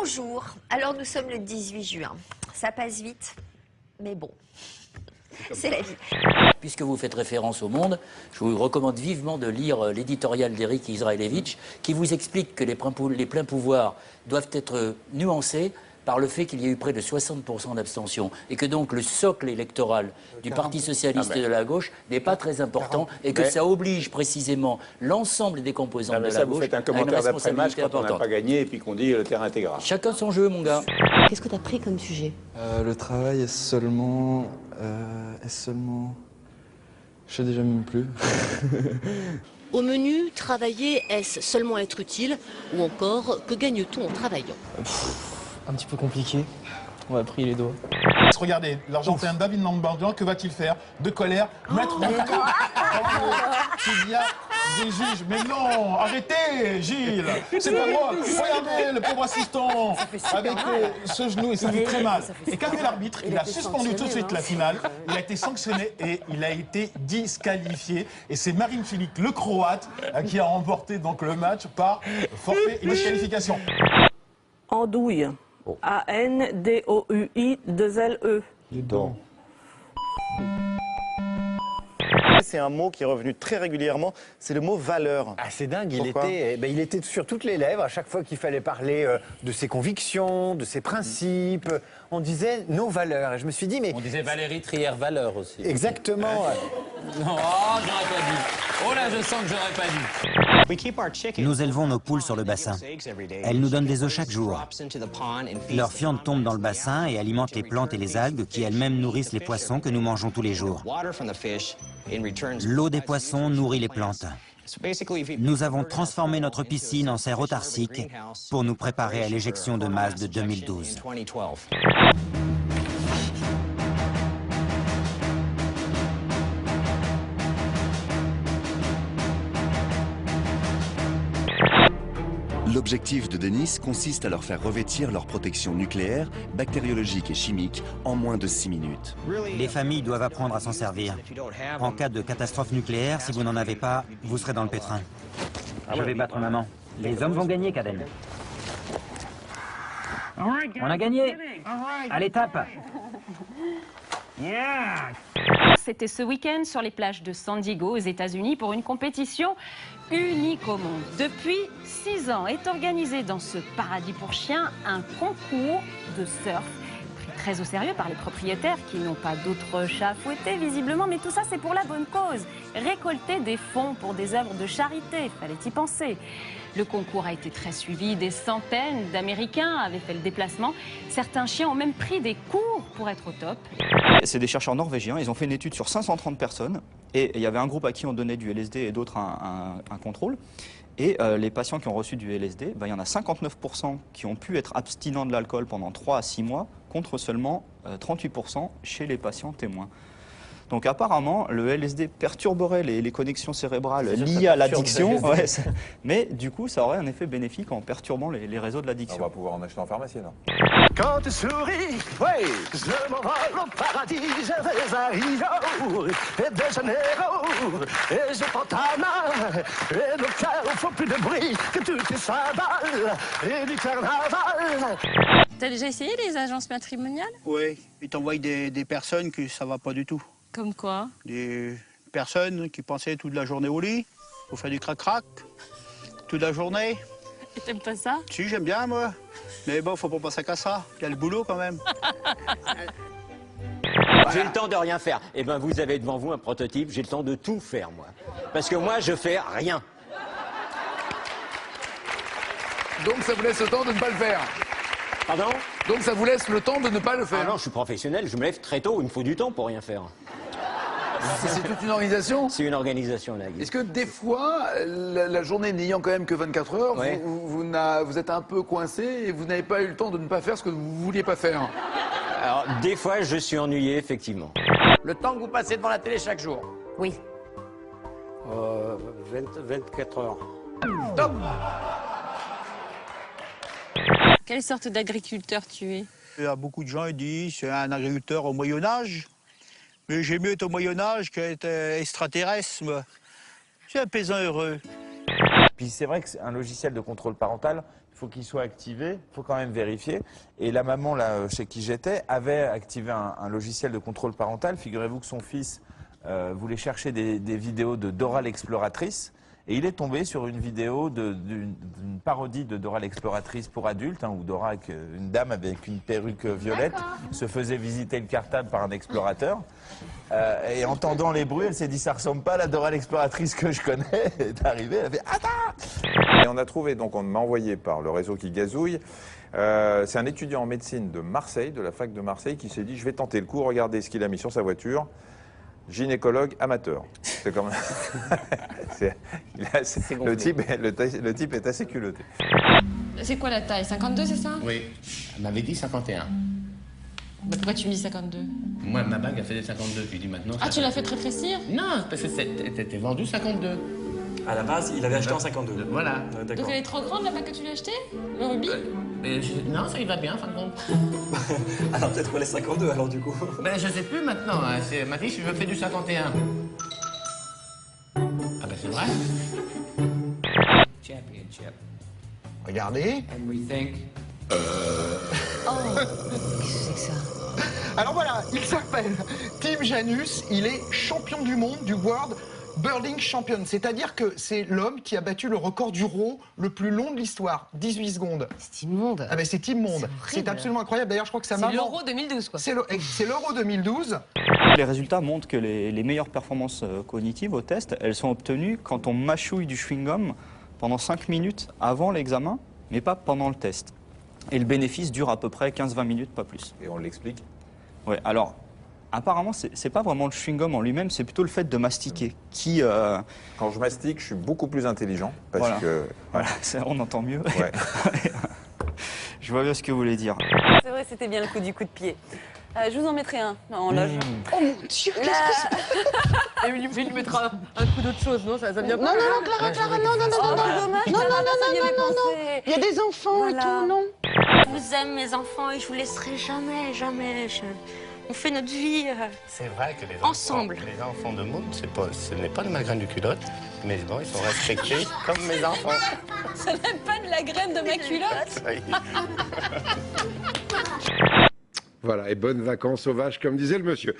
Bonjour, alors nous sommes le 18 juin. Ça passe vite, mais bon, c'est la vie. Puisque vous faites référence au Monde, je vous recommande vivement de lire l'éditorial d'Éric Israelevich qui vous explique que les pleins pouvoirs doivent être nuancés par le fait qu'il y a eu près de 60% d'abstention et que donc le socle électoral du Parti socialiste et de la gauche n'est pas très important et que ça oblige précisément l'ensemble des composantes de la gauche vous faites un à une commentaire d'après-match responsabilité quand on n'a importante. pas gagné et puis qu'on dit le terrain était gras. Chacun son jeu, mon gars. Qu'est-ce que tu as pris comme sujet? Le travail est seulement... Je sais déjà même plus. Au menu, travailler, est-ce seulement être utile? Ou encore, que gagne-t-on en travaillant? Un petit peu compliqué. On va prier les doigts. Regardez, l'Argentin David Nalbandian, que va-t-il faire? De colère, mettre le qu'il y a des juges. Mais non, arrêtez, Gilles, c'est pas moi. Regardez le pauvre assistant avec ce genou et ça fait très mal. Et qu'a fait l'arbitre? Il a suspendu tout de suite la finale, il a été sanctionné et il a été disqualifié. Et c'est Marin Cilic, le Croate, qui a remporté donc le match par forfait et disqualification. Andouille. A-N-D-O-U-I-2-L-E. Les dents. C'est un mot qui est revenu très régulièrement, c'est le mot valeur. Ah, c'est dingue, Pourquoi il était sur toutes les lèvres, à chaque fois qu'il fallait parler de ses convictions, de ses principes, on disait nos valeurs. Et je me suis dit, mais... On disait Valérie Trier-Valeur aussi. Exactement. Non, oh, j'aurais pas dit. Oh là, je sens que j'aurais pas dit. Nous élevons nos poules sur le bassin. Elles nous donnent des œufs chaque jour. Leur fiente tombe dans le bassin et alimente les plantes et les algues qui elles-mêmes nourrissent les poissons que nous mangeons tous les jours. L'eau des poissons nourrit les plantes. Nous avons transformé notre piscine en serre autarcique pour nous préparer à l'éjection de masse de 2012. L'objectif de Denis consiste à leur faire revêtir leur protection nucléaire, bactériologique et chimique en moins de 6 minutes. Les familles doivent apprendre à s'en servir. En cas de catastrophe nucléaire, si vous n'en avez pas, vous serez dans le pétrin. Je vais battre maman. Les hommes vont gagner, Caden. On a gagné. Allez, tape. C'était ce week-end sur les plages de San Diego aux États-Unis pour une compétition unique au monde. Depuis 6 ans est organisé dans ce paradis pour chiens un concours de surf pris très au sérieux par les propriétaires qui n'ont pas d'autres chats à fouetter visiblement, mais tout ça c'est pour la bonne cause. Récolter des fonds pour des œuvres de charité, fallait y penser. Le concours a été très suivi, des centaines d'Américains avaient fait le déplacement. Certains chiens ont même pris des cours pour être au top. C'est des chercheurs norvégiens, ils ont fait une étude sur 530 personnes et il y avait un groupe à qui on donnait du LSD et d'autres un contrôle. Et les patients qui ont reçu du LSD, il y en a 59% qui ont pu être abstinents de l'alcool pendant 3 à 6 mois, contre seulement 38% chez les patients témoins. Donc apparemment, le LSD perturberait les connexions cérébrales liées à l'addiction, mais du coup, ça aurait un effet bénéfique en perturbant les réseaux de l'addiction. On va pouvoir en acheter en pharmacie, non? Quand tu souris, oui, je m'envole au paradis, je vais à Rio et de Janeiro, et je prends ta main, et nos cœurs font plus de bruit que toutes les cymbales et du carnaval. T'as déjà essayé les agences matrimoniales? Oui, ils t'envoient des personnes que ça va pas du tout. Comme quoi? Des personnes qui passaient toute la journée au lit, pour faire du crac-crac, toute la journée. Et t'aimes pas ça? Si, j'aime bien, moi. Mais bon, faut pas penser qu'à ça. Il y a le boulot, quand même. J'ai le temps de rien faire. Eh ben, vous avez devant vous un prototype, j'ai le temps de tout faire, moi. Parce que moi, je fais rien. Donc ça vous laisse le temps de ne pas le faire? Pardon? Donc ça vous laisse le temps de ne pas le faire? Ah non, je suis professionnel, je me lève très tôt, il me faut du temps pour rien faire. C'est toute une organisation? C'est une organisation, là. Est-ce que des fois, la journée n'ayant quand même que 24 heures, ouais, vous êtes un peu coincé et vous n'avez pas eu le temps de ne pas faire ce que vous ne vouliez pas faire? Alors, des fois, je suis ennuyé, effectivement. Le temps que vous passez devant la télé chaque jour? Oui. 24 heures. Top! Quelle sorte d'agriculteur tu es? Il y a beaucoup de gens qui disent c'est un agriculteur au Moyen-Âge. Mais j'ai mieux être au Moyen-Âge qu'être extraterrestre, moi. Je suis un paysan heureux. Puis c'est vrai que c'est un logiciel de contrôle parental, il faut qu'il soit activé, il faut quand même vérifier. Et la maman, là, chez qui j'étais, avait activé un logiciel de contrôle parental. Figurez-vous que son fils voulait chercher des vidéos de Dora l'exploratrice. Et il est tombé sur une vidéo d'une parodie de Dora l'exploratrice pour adultes, où Dora, avec une dame avec une perruque violette, se faisait visiter le cartable par un explorateur. Et entendant les bruits, elle s'est dit, ça ressemble pas à la Dora l'exploratrice que je connais. Elle est arrivée, elle a fait, attends! Et on a trouvé, donc on m'a envoyé par le réseau qui gazouille, c'est un étudiant en médecine de Marseille, de la fac de Marseille, qui s'est dit, je vais tenter le coup, regardez ce qu'il a mis sur sa voiture. Gynécologue amateur. C'est comme le type est assez culotté. C'est quoi la taille? 52, c'est ça? Oui, elle m'avait dit 51. Bah pourquoi tu me dis 52? Moi, ma bague a fait des 52, tu dis maintenant... Ah, tu l'as fait rétrécir? Non, parce que t'étais vendu 52. À la base, il avait acheté en 52. Voilà. Donc elle est trop grande la bague que tu l'as achetée? Le rubis? Non, ça y va bien, en fin de compte. Alors peut-être qu'on laisse 52 alors du coup. Ben je sais plus maintenant, hein. Elle m'a dit je fais du 51. Ah ben c'est vrai. Championship. Regardez. And we think... Oh, qu'est-ce que c'est que ça? Alors voilà, il s'appelle Tim Janus, il est champion du monde du World Birding Champion, c'est-à-dire que c'est l'homme qui a battu le record du row le plus long de l'histoire, 18 secondes. C'est immonde. Ah ben c'est immonde. C'est absolument incroyable. D'ailleurs, je crois que ça C'est l'Euro 2012, quoi. C'est l'Euro 2012. Les résultats montrent que les meilleures performances cognitives au test, elles sont obtenues quand on mâchouille du chewing-gum pendant 5 minutes avant l'examen, mais pas pendant le test. Et le bénéfice dure à peu près 15-20 minutes, pas plus. Et on l'explique? Ouais, alors, apparemment, c'est pas vraiment le chewing-gum en lui-même, c'est plutôt le fait de mastiquer qui... Quand je mastique, je suis beaucoup plus intelligent, parce voilà. que... Voilà, on entend mieux. Ouais. Je vois bien ce que vous voulez dire. C'est vrai, c'était bien le coup du coup de pied. Je vous en mettrai un en loge. Oh mon Dieu, qu'est-ce que c'est? Je vais lui mettre un coup d'autre chose, non? Ça vient pas. Non, Clara, dommage, non. Il y a des enfants et tout, non? Je vous aime, mes enfants, et je vous laisserai jamais, jamais. On fait notre vie. C'est vrai que les ensemble. Les enfants de monde, ce n'est pas de ma graine de culotte, mais bon, ils sont respectés comme mes enfants. Ça n'est pas de la graine de ma culotte? Voilà, et bonnes vacances sauvages, comme disait le monsieur.